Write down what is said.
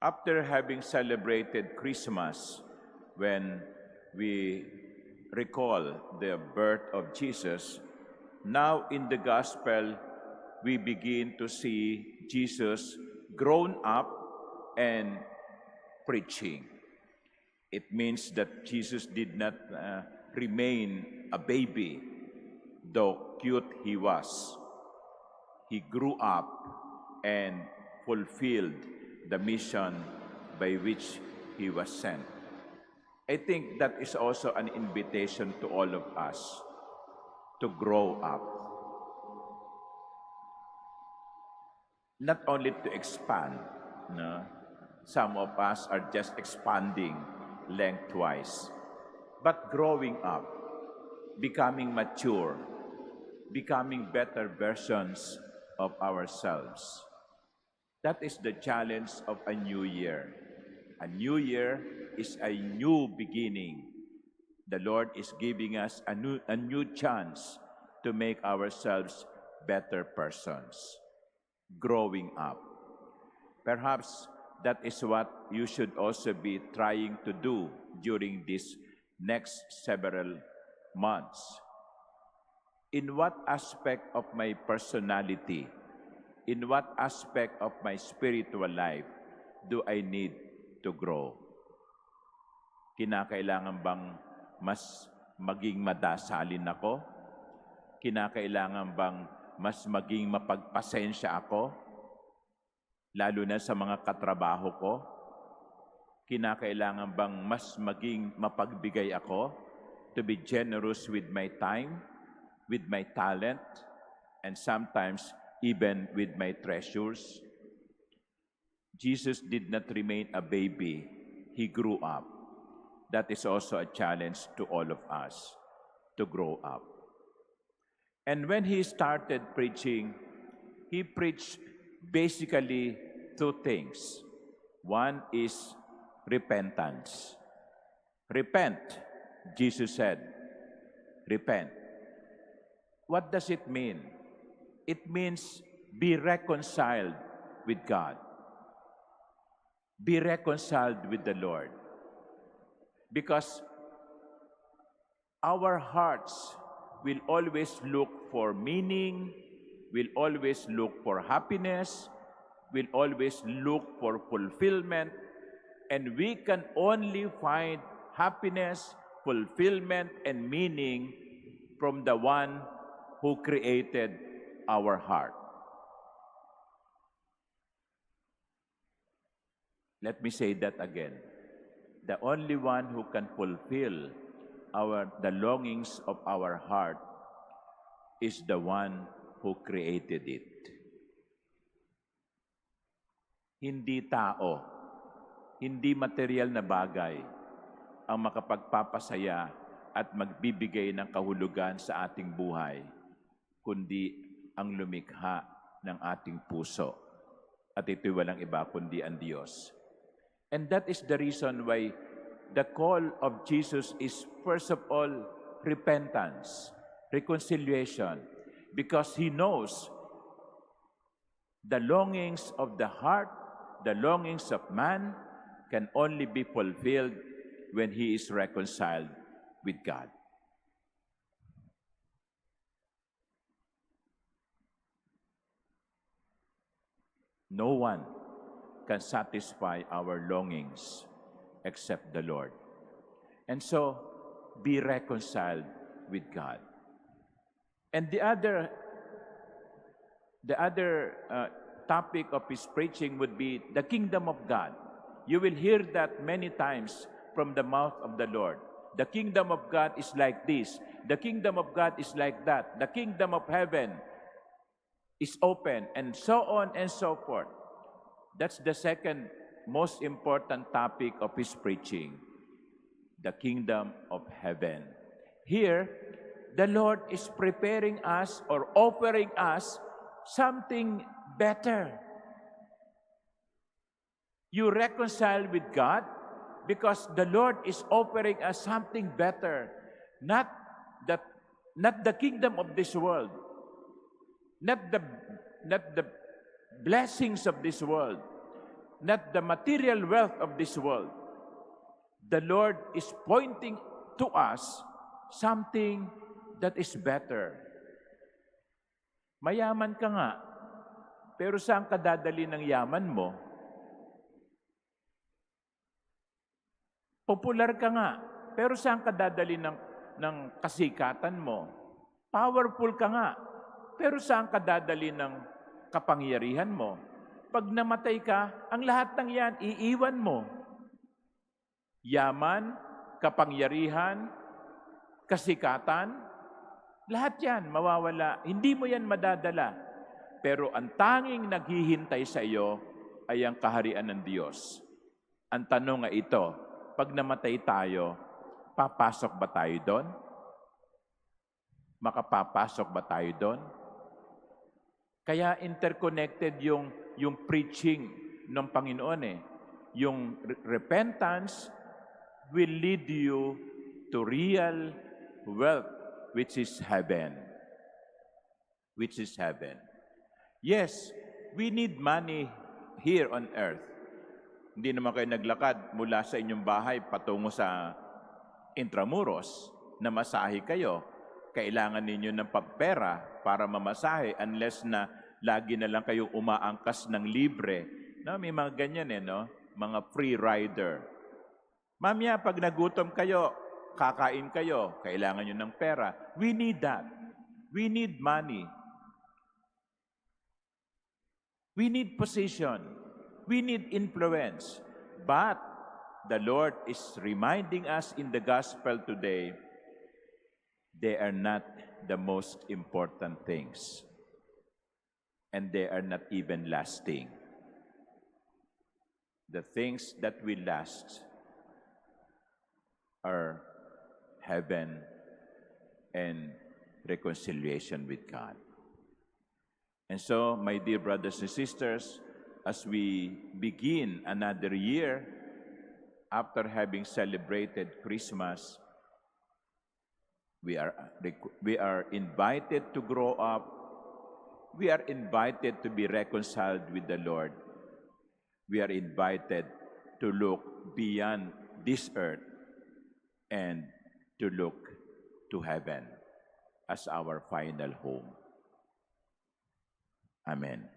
After having celebrated Christmas, when we recall the birth of Jesus, now in the gospel, we begin to see Jesus grown up and preaching. It means that Jesus did not remain a baby, though cute he was. He grew up and fulfilled the mission by which he was sent. I think that is also an invitation to all of us to grow up. Not only to expand, no? Some of us are just expanding lengthwise, but growing up, becoming mature, becoming better versions of ourselves. That is the challenge of a new year. A new year is a new beginning. The Lord is giving us a new chance to make ourselves better persons, growing up. Perhaps that is what you should also be trying to do during these next several months. In what aspect of my personality, in what aspect of my spiritual life do I need to grow? Kinakailangan bang mas maging madasalin ako? Kinakailangan bang mas maging mapagpasensya ako? Lalo na sa mga katrabaho ko? Kinakailangan bang mas maging mapagbigay ako? To be generous with my time, with my talent, and sometimes even with my treasures? Jesus did not remain a baby. He grew up. That is also a challenge to all of us, to grow up. And when he started preaching, he preached basically two things. One is repentance. Repent, Jesus said. Repent. What does it mean? It means be reconciled with God. Be reconciled with the Lord. Because our hearts will always look for meaning, will always look for happiness, will always look for fulfillment, and we can only find happiness, fulfillment, and meaning from the one who created our heart. Let me say that again. The only one who can fulfill the longings of our heart is the one who created it. Hindi tao, hindi material na bagay ang makapagpapasaya at magbibigay ng kahulugan sa ating buhay, kundi ang lumikha ng ating puso. At ito'y walang iba kundi ang Diyos. And that is the reason why the call of Jesus is, first of all, repentance, reconciliation, because He knows the longings of the heart, the longings of man can only be fulfilled when he is reconciled with God. No one can satisfy our longings except the Lord. And so, be reconciled with God. And the other topic of his preaching would be the kingdom of God. You will hear that many times from the mouth of the Lord. The kingdom of God is like this. The kingdom of God is like that. The kingdom of heaven is open, and so on and so forth. That's the second most important topic of his preaching, the kingdom of heaven. Here, the Lord is preparing us or offering us something better. You reconcile with God because the Lord is offering us something better, not the kingdom of this world, not the blessings of this world, not the material wealth of this world. The Lord is pointing to us something that is better. Mayaman ka nga, pero saan ka dadali ng yaman mo? Popular ka nga, pero saan ka dadali ng kasikatan mo? Powerful ka nga, pero saan ka dadali ng kapangyarihan mo? Pag namatay ka, ang lahat ng yan, iiwan mo. Yaman, kapangyarihan, kasikatan, lahat yan mawawala. Hindi mo yan madadala. Pero ang tanging naghihintay sa iyo ay ang kaharian ng Diyos. Ang tanong ay ito, pag namatay tayo, papasok ba tayo doon? Makapapasok ba tayo doon? Kaya interconnected yung preaching ng Panginoon eh. Yung repentance will lead you to real wealth, which is heaven. Which is heaven. Yes, we need money here on earth. Hindi naman kayo naglakad mula sa inyong bahay patungo sa Intramuros na masahe kayo. Kailangan ninyo ng pera para mamasahe unless na lagi na lang kayong umaangkas ng libre. No, may mga ganyan no? Mga free rider. Mamaya, pag nagutom kayo, kakain kayo, kailangan nyo ng pera. We need that. We need money. We need position. We need influence. But the Lord is reminding us in the gospel today, they are not the most important things. And they are not even lasting. The things that will last are heaven and reconciliation with God. And so, my dear brothers and sisters, as we begin another year after having celebrated Christmas, we are invited to grow up. We are invited to be reconciled with the Lord. We are invited to look beyond this earth and to look to heaven as our final home. Amen.